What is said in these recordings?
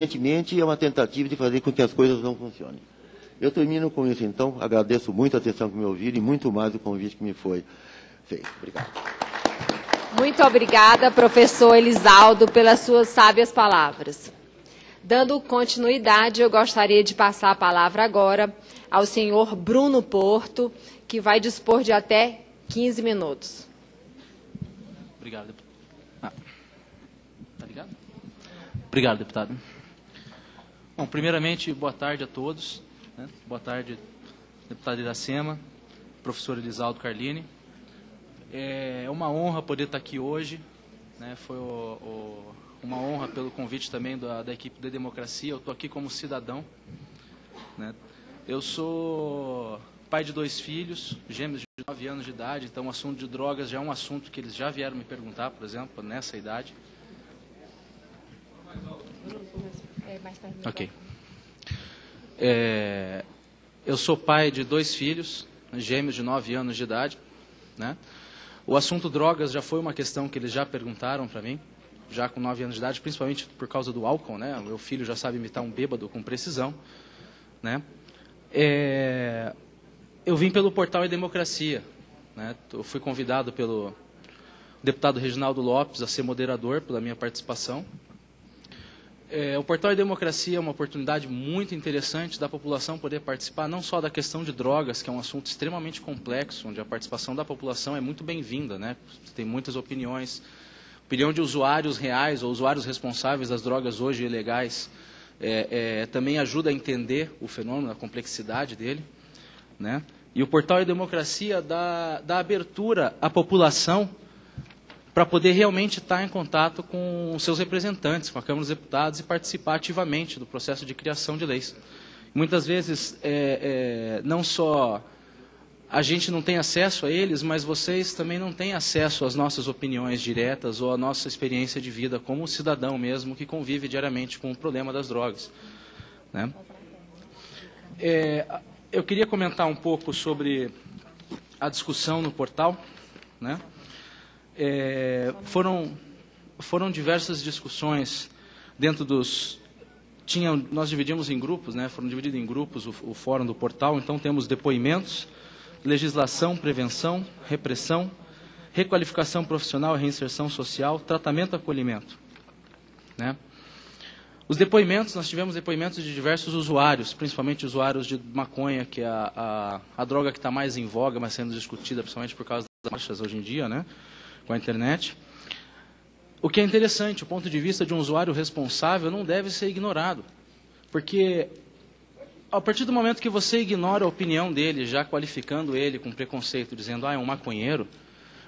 Evidentemente, é uma tentativa de fazer com que as coisas não funcionem. Eu termino com isso, então. Agradeço muito a atenção que me ouviram e muito mais o convite que me foi feito. Obrigado. Muito obrigada, professor Elisaldo, pelas suas sábias palavras. Dando continuidade, eu gostaria de passar a palavra agora ao senhor Bruno Porto, que vai dispor de até 15 minutos. Obrigado, deputado. Tá ligado? Obrigado, deputado. Bom, primeiramente, boa tarde a todos. Né? Boa tarde, deputado Iracema, professor Elisaldo Carlini. É uma honra poder estar aqui hoje. Né? Foi uma honra pelo convite também da equipe de democracia. Eu estou aqui como cidadão. Né? Eu sou pai de 2 filhos, gêmeos de 9 anos de idade, então o assunto de drogas já é um assunto que eles já vieram me perguntar, por exemplo, nessa idade. Ok. Eu sou pai de 2 filhos, gêmeos de 9 anos de idade. Né? O assunto drogas já foi uma questão que eles já perguntaram para mim, já com 9 anos de idade, principalmente por causa do álcool. Né? Meu filho já sabe imitar um bêbado com precisão. Né? Eu vim pelo portal E-Democracia. Né? Eu fui convidado pelo deputado Reginaldo Lopes a ser moderador pela minha participação. O portal E-Democracia é uma oportunidade muito interessante da população poder participar não só da questão de drogas, que é um assunto extremamente complexo, onde a participação da população é muito bem-vinda. Né? Tem muitas opiniões. Opinião de usuários reais ou usuários responsáveis das drogas hoje ilegais também ajuda a entender o fenômeno, a complexidade dele. Né? E o portal E-Democracia dá abertura à população para poder realmente estar em contato com os seus representantes, com a Câmara dos Deputados e participar ativamente do processo de criação de leis. Muitas vezes, não só a gente não tem acesso a eles, mas vocês também não têm acesso às nossas opiniões diretas ou à nossa experiência de vida como cidadão mesmo que convive diariamente com o problema das drogas. Né? Eu queria comentar um pouco sobre a discussão no portal. Né? Foram diversas discussões dentro dos... nós dividimos em grupos, né? Foram divididos em grupos o fórum do portal, então temos depoimentos, legislação, prevenção, repressão, requalificação profissional e reinserção social, tratamento e acolhimento. Né? Os depoimentos, nós tivemos depoimentos de diversos usuários, principalmente usuários de maconha, que é a droga que está mais em voga, mas sendo discutida principalmente por causa das marchas hoje em dia, né? Com a internet. O que é interessante, o ponto de vista de um usuário responsável não deve ser ignorado, porque a partir do momento que você ignora a opinião dele, já qualificando ele com preconceito, dizendo, é um maconheiro,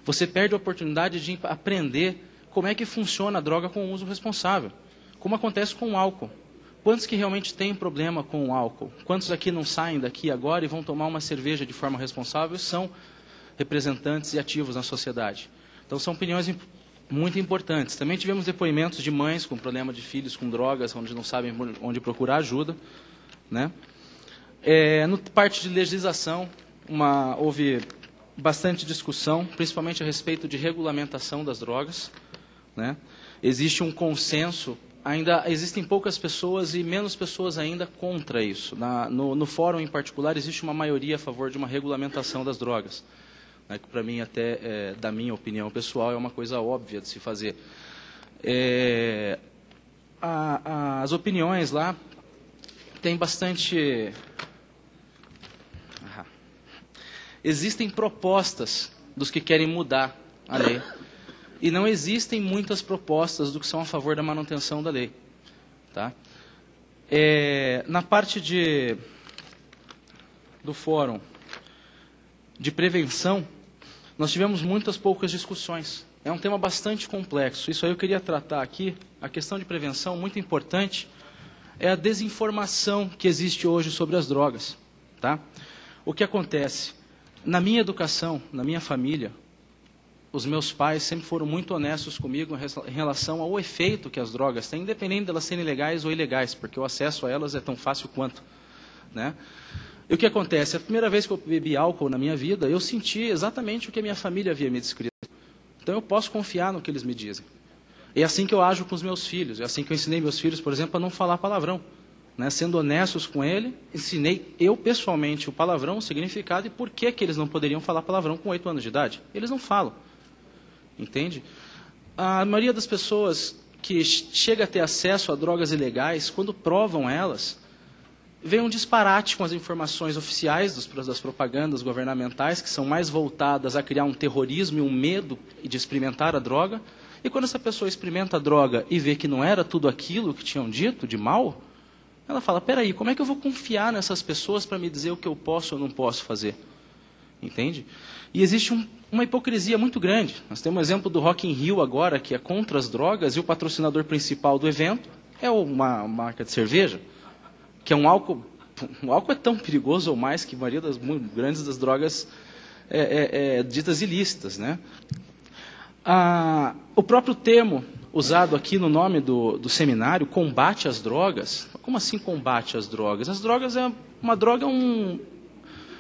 você perde a oportunidade de aprender como é que funciona a droga com o uso responsável, como acontece com o álcool. Quantos que realmente têm problema com o álcool? Quantos aqui não saem daqui agora e vão tomar uma cerveja de forma responsável e são representantes e ativos na sociedade? Então, são opiniões muito importantes. Também tivemos depoimentos de mães com problema de filhos com drogas, onde não sabem onde procurar ajuda. Né? No parte de legislação, houve bastante discussão, principalmente a respeito de regulamentação das drogas. Né? Existe um consenso, ainda existem poucas pessoas e menos pessoas ainda contra isso. No fórum, em particular, existe uma maioria a favor de uma regulamentação das drogas. Que para mim, até da minha opinião pessoal, é uma coisa óbvia de se fazer. As opiniões lá tem bastante... Existem propostas dos que querem mudar a lei. E não existem muitas propostas do que são a favor da manutenção da lei. Tá? Na parte do fórum de prevenção, nós tivemos muitas poucas discussões. É um tema bastante complexo. Isso aí eu queria tratar aqui. A questão de prevenção, muito importante, é a desinformação que existe hoje sobre as drogas. Tá? O que acontece? Na minha educação, na minha família, os meus pais sempre foram muito honestos comigo em relação ao efeito que as drogas têm, independente de elas serem legais ou ilegais, porque o acesso a elas é tão fácil quanto. Né? E o que acontece? A primeira vez que eu bebi álcool na minha vida, eu senti exatamente o que a minha família havia me descrito. Então eu posso confiar no que eles me dizem. É assim que eu ajo com os meus filhos. É assim que eu ensinei meus filhos, por exemplo, a não falar palavrão. Né? Sendo honestos com ele, ensinei eu pessoalmente o palavrão, o significado e por que eles não poderiam falar palavrão com 8 anos de idade. Eles não falam. Entende? A maioria das pessoas que chega a ter acesso a drogas ilegais, quando provam elas, vem um disparate com as informações oficiais das propagandas governamentais, que são mais voltadas a criar um terrorismo e um medo de experimentar a droga. E quando essa pessoa experimenta a droga e vê que não era tudo aquilo que tinham dito de mal, ela fala, peraí, como é que eu vou confiar nessas pessoas para me dizer o que eu posso ou não posso fazer? Entende? E existe uma hipocrisia muito grande. Nós temos um exemplo do Rock in Rio agora, que é contra as drogas, e o patrocinador principal do evento é uma marca de cerveja, que é um álcool. O álcool é tão perigoso ou mais que a maioria das grandes das drogas ditas ilícitas, né? O próprio termo usado aqui no nome do seminário, combate às drogas. Como assim combate às drogas? As drogas uma droga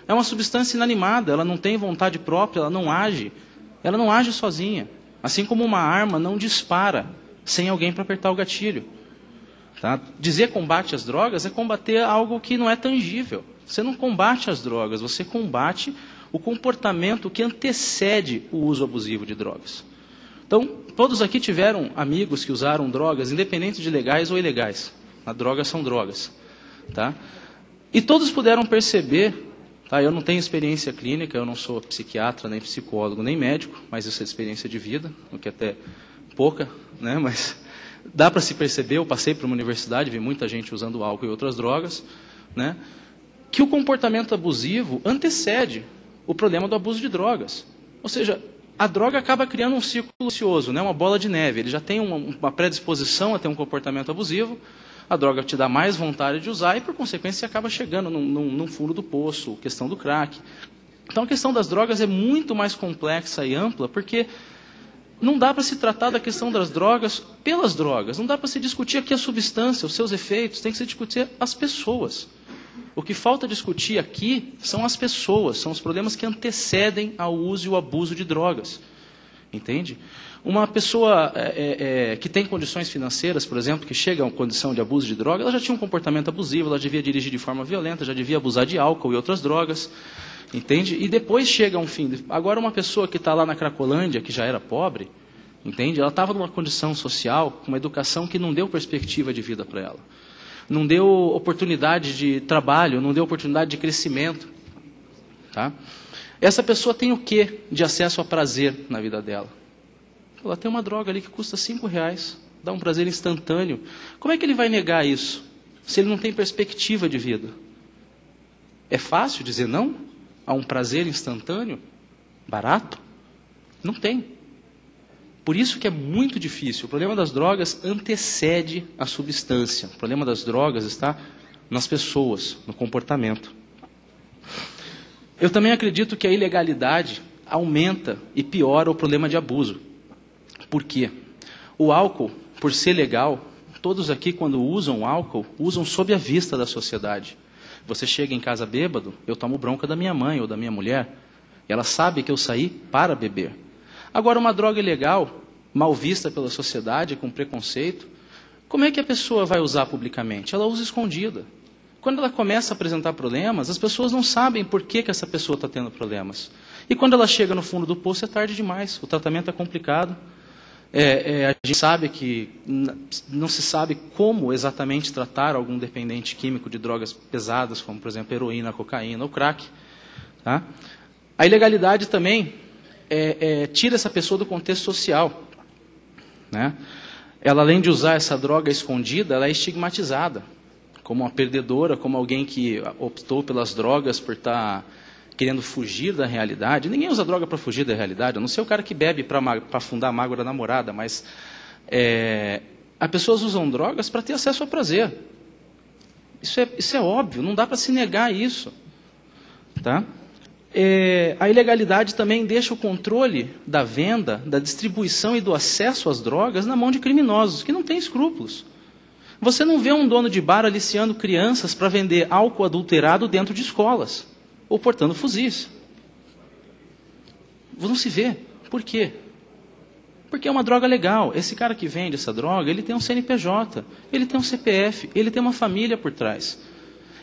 é uma substância inanimada, ela não tem vontade própria, ela não age sozinha. Assim como uma arma não dispara sem alguém para apertar o gatilho. Tá? Dizer combate às drogas é combater algo que não é tangível. Você não combate as drogas, você combate o comportamento que antecede o uso abusivo de drogas. Então, todos aqui tiveram amigos que usaram drogas, independente de legais ou ilegais. As drogas são drogas. Tá? E todos puderam perceber, tá? Eu não tenho experiência clínica, eu não sou psiquiatra, nem psicólogo, nem médico, mas isso é experiência de vida, o que até pouca, né? Mas dá para se perceber, eu passei por uma universidade, vi muita gente usando álcool e outras drogas, né? Que o comportamento abusivo antecede o problema do abuso de drogas. Ou seja, a droga acaba criando um círculo vicioso, né? Uma bola de neve. Ele já tem uma predisposição a ter um comportamento abusivo, a droga te dá mais vontade de usar e, por consequência, você acaba chegando num fundo do poço, questão do crack. Então, a questão das drogas é muito mais complexa e ampla, porque não dá para se tratar da questão das drogas pelas drogas. Não dá para se discutir aqui a substância, os seus efeitos, tem que se discutir as pessoas. O que falta discutir aqui são as pessoas, são os problemas que antecedem ao uso e o abuso de drogas. Entende? Uma pessoa que tem condições financeiras, por exemplo, que chega a uma condição de abuso de droga, ela já tinha um comportamento abusivo, ela devia dirigir de forma violenta, já devia abusar de álcool e outras drogas. Entende? E depois chega a um fim. Agora, uma pessoa que está lá na Cracolândia, que já era pobre, entende? Ela estava numa condição social, com uma educação que não deu perspectiva de vida para ela. Não deu oportunidade de trabalho, não deu oportunidade de crescimento. Tá? Essa pessoa tem o quê de acesso a prazer na vida dela? Ela tem uma droga ali que custa R$5, dá um prazer instantâneo. Como é que ele vai negar isso, se ele não tem perspectiva de vida? É fácil dizer não a um prazer instantâneo, barato? Não tem. Por isso que é muito difícil. O problema das drogas antecede a substância. O problema das drogas está nas pessoas, no comportamento. Eu também acredito que a ilegalidade aumenta e piora o problema de abuso. Por quê? O álcool, por ser legal, todos aqui quando usam álcool, usam sob a vista da sociedade. Você chega em casa bêbado, eu tomo bronca da minha mãe ou da minha mulher. Ela sabe que eu saí para beber. Agora, uma droga ilegal, mal vista pela sociedade, com preconceito, como é que a pessoa vai usar publicamente? Ela usa escondida. Quando ela começa a apresentar problemas, as pessoas não sabem por que essa pessoa está tendo problemas. E quando ela chega no fundo do poço, é tarde demais. O tratamento é complicado. A gente sabe que não se sabe como exatamente tratar algum dependente químico de drogas pesadas, como, por exemplo, heroína, cocaína ou crack. Tá? A ilegalidade também tira essa pessoa do contexto social. Né? Ela, além de usar essa droga escondida, ela é estigmatizada como uma perdedora, como alguém que optou pelas drogas por estar querendo fugir da realidade. Ninguém usa droga para fugir da realidade, a não ser o cara que bebe para afundar a mágoa da namorada, mas as pessoas usam drogas para ter acesso ao prazer. Isso é óbvio, não dá para se negar isso. Tá? A ilegalidade também deixa o controle da venda, da distribuição e do acesso às drogas na mão de criminosos, que não têm escrúpulos. Você não vê um dono de bar aliciando crianças para vender álcool adulterado dentro de escolas, ou portando fuzis. Não se vê. Por quê? Porque é uma droga legal. Esse cara que vende essa droga, ele tem um CNPJ, ele tem um CPF, ele tem uma família por trás.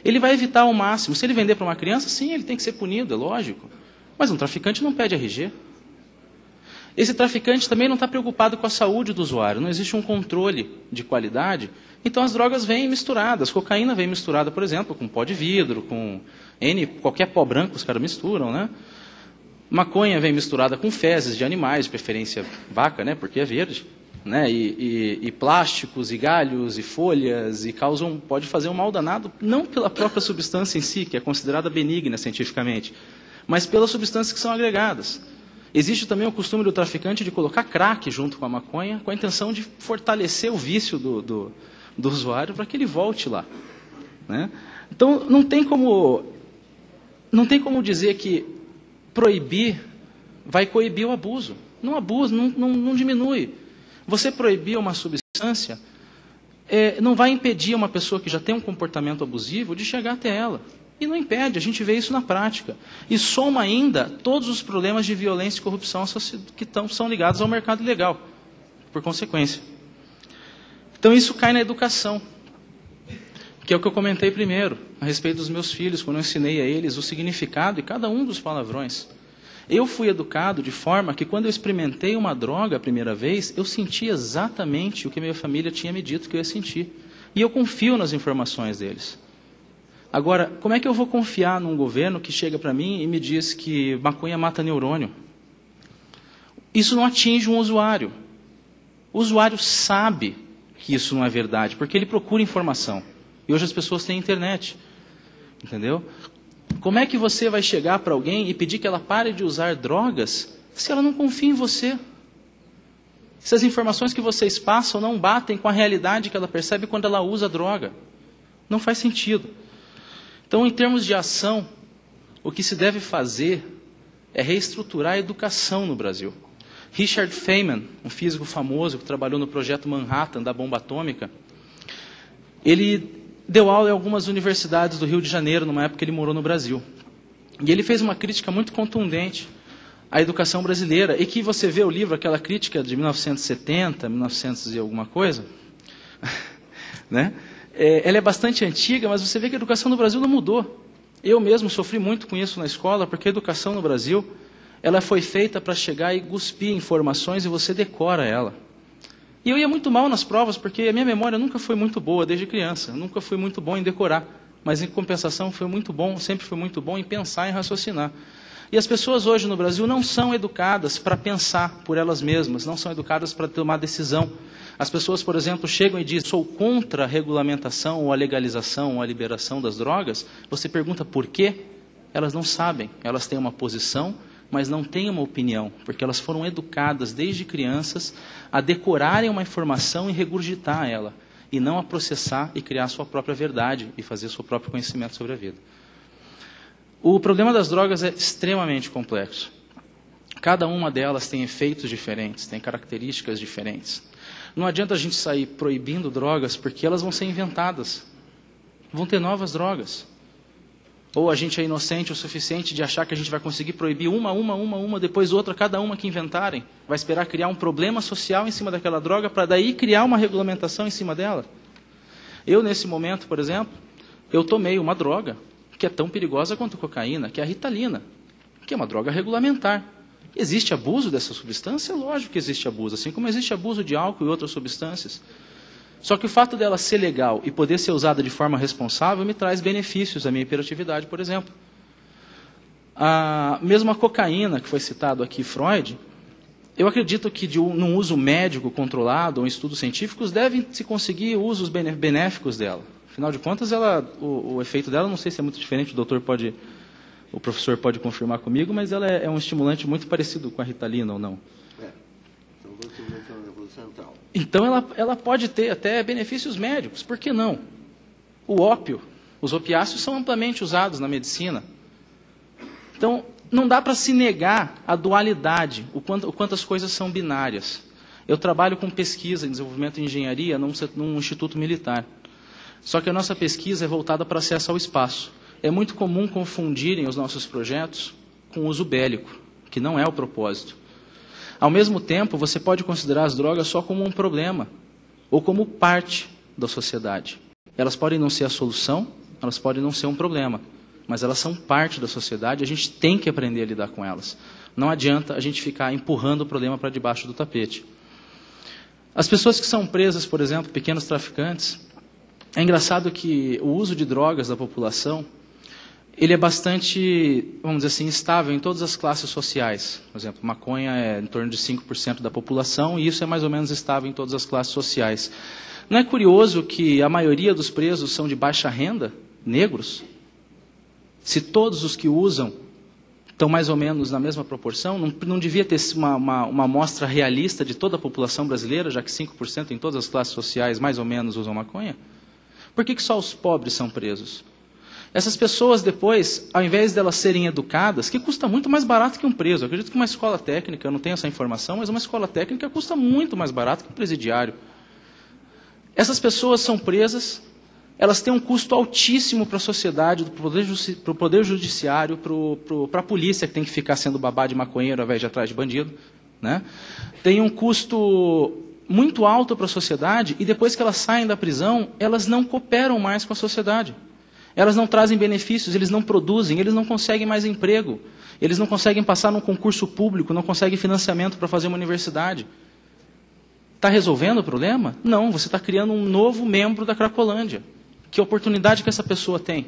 Ele vai evitar ao máximo. Se ele vender para uma criança, sim, ele tem que ser punido, é lógico. Mas um traficante não pede RG. Esse traficante também não está preocupado com a saúde do usuário. Não existe um controle de qualidade. Então as drogas vêm misturadas. Cocaína vem misturada, por exemplo, com pó de vidro, com qualquer pó branco os caras misturam, né? Maconha vem misturada com fezes de animais, de preferência vaca, né? Porque é verde. Né? E plásticos, e galhos, e folhas, e pode fazer um mal danado, não pela própria substância em si, que é considerada benigna cientificamente, mas pelas substâncias que são agregadas. Existe também o costume do traficante de colocar crack junto com a maconha, com a intenção de fortalecer o vício do usuário para que ele volte lá. Né? Então, não tem como dizer que proibir vai coibir o abuso. Não abusa, não diminui. Você proibir uma substância não vai impedir uma pessoa que já tem um comportamento abusivo de chegar até ela. E não impede, a gente vê isso na prática. E soma ainda todos os problemas de violência e corrupção que são ligados ao mercado ilegal, por consequência. Então isso cai na educação, que é o que eu comentei primeiro, a respeito dos meus filhos, quando eu ensinei a eles o significado de cada um dos palavrões. Eu fui educado de forma que quando eu experimentei uma droga a primeira vez, eu senti exatamente o que minha família tinha me dito que eu ia sentir. E eu confio nas informações deles. Agora, como é que eu vou confiar num governo que chega para mim e me diz que maconha mata neurônio? Isso não atinge um usuário. O usuário sabe que isso não é verdade, porque ele procura informação. E hoje as pessoas têm internet. Entendeu? Como é que você vai chegar para alguém e pedir que ela pare de usar drogas se ela não confia em você? Se as informações que vocês passam não batem com a realidade que ela percebe quando ela usa droga. Não faz sentido. Então, em termos de ação, o que se deve fazer é reestruturar a educação no Brasil. Richard Feynman, um físico famoso que trabalhou no projeto Manhattan da bomba atômica, ele deu aula em algumas universidades do Rio de Janeiro, numa época que ele morou no Brasil. E ele fez uma crítica muito contundente à educação brasileira. E que você vê o livro, aquela crítica de 1970, 1900 e alguma coisa, né? Ela é bastante antiga, mas você vê que a educação no Brasil não mudou. Eu mesmo sofri muito com isso na escola, porque a educação no Brasil ela foi feita para chegar e cuspir informações e você decora ela. E eu ia muito mal nas provas, porque a minha memória nunca foi muito boa desde criança. Eu nunca fui muito bom em decorar, mas em compensação foi muito bom, sempre fui muito bom em pensar e raciocinar. E as pessoas hoje no Brasil não são educadas para pensar por elas mesmas, não são educadas para tomar decisão. As pessoas, por exemplo, chegam e dizem, sou contra a regulamentação ou a legalização ou a liberação das drogas. Você pergunta por quê? Elas não sabem, elas têm uma posição, mas não têm uma opinião, porque elas foram educadas desde crianças a decorarem uma informação e regurgitar ela, e não a processar e criar sua própria verdade e fazer seu próprio conhecimento sobre a vida. O problema das drogas é extremamente complexo. Cada uma delas tem efeitos diferentes, tem características diferentes. Não adianta a gente sair proibindo drogas, porque elas vão ser inventadas. Vão ter novas drogas. Ou a gente é inocente o suficiente de achar que a gente vai conseguir proibir uma, depois outra, cada uma que inventarem. Vai esperar criar um problema social em cima daquela droga, para daí criar uma regulamentação em cima dela. Eu, nesse momento, por exemplo, eu tomei uma droga que é tão perigosa quanto a cocaína, que é a Ritalina, que é uma droga regulamentar. Existe abuso dessa substância? Lógico que existe abuso, assim como existe abuso de álcool e outras substâncias. Só que o fato dela ser legal e poder ser usada de forma responsável me traz benefícios à minha hiperatividade, por exemplo. Mesmo a cocaína, que foi citado aqui, Freud, eu acredito que num uso médico controlado ou em estudos científicos devem se conseguir usos benéficos dela. Afinal de contas, o efeito dela, não sei se é muito diferente, o professor pode confirmar comigo, mas ela é um estimulante muito parecido com a Ritalina ou não? Então ela pode ter até benefícios médicos, por que não? O ópio, os opiáceos são amplamente usados na medicina. Então, não dá para se negar a dualidade, o quanto as coisas são binárias. Eu trabalho com pesquisa em desenvolvimento de engenharia num instituto militar. Só que a nossa pesquisa é voltada para acesso ao espaço. É muito comum confundirem os nossos projetos com o uso bélico, que não é o propósito. Ao mesmo tempo, você pode considerar as drogas só como um problema, ou como parte da sociedade. Elas podem não ser a solução, elas podem não ser um problema, mas elas são parte da sociedade e a gente tem que aprender a lidar com elas. Não adianta a gente ficar empurrando o problema para debaixo do tapete. As pessoas que são presas, por exemplo, pequenos traficantes, é engraçado que o uso de drogas da população, ele é bastante, vamos dizer assim, estável em todas as classes sociais. Por exemplo, maconha é em torno de 5% da população e isso é mais ou menos estável em todas as classes sociais. Não é curioso que a maioria dos presos são de baixa renda, negros? Se todos os que usam estão mais ou menos na mesma proporção, não devia ter uma amostra realista de toda a população brasileira, já que 5% em todas as classes sociais mais ou menos usam maconha? Por que só os pobres são presos? Essas pessoas depois, ao invés de elas serem educadas, que custa muito mais barato que um preso. Eu acredito que uma escola técnica, eu não tenho essa informação, mas uma escola técnica custa muito mais barato que um presidiário. Essas pessoas são presas, elas têm um custo altíssimo para a sociedade, para o poder judiciário, para a polícia, que tem que ficar sendo babá de maconheiro ao invés de atrás de bandido, né? Tem um custo muito alto para a sociedade e depois que elas saem da prisão, elas não cooperam mais com a sociedade. Elas não trazem benefícios, eles não produzem, eles não conseguem mais emprego, eles não conseguem passar num concurso público, não conseguem financiamento para fazer uma universidade. Está resolvendo o problema? Não, você está criando um novo membro da Cracolândia. Que oportunidade que essa pessoa tem?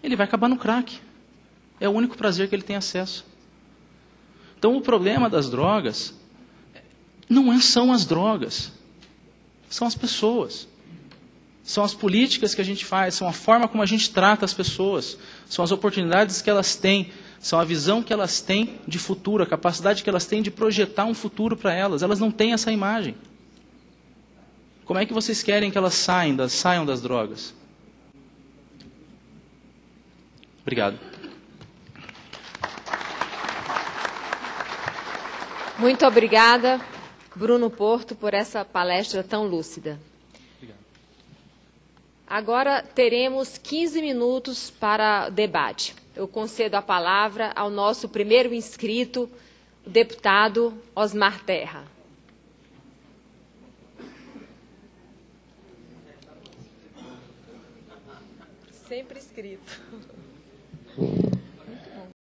Ele vai acabar no crack. É o único prazer que ele tem acesso. Então o problema das drogas não são as drogas, são as pessoas. São as políticas que a gente faz, são a forma como a gente trata as pessoas, são as oportunidades que elas têm, são a visão que elas têm de futuro, a capacidade que elas têm de projetar um futuro para elas. Elas não têm essa imagem. Como é que vocês querem que elas saiam das drogas? Obrigado. Muito obrigada, Bruno Porto, por essa palestra tão lúcida. Agora teremos 15 minutos para debate. Eu concedo a palavra ao nosso primeiro inscrito, o deputado Osmar Terra. Sempre inscrito.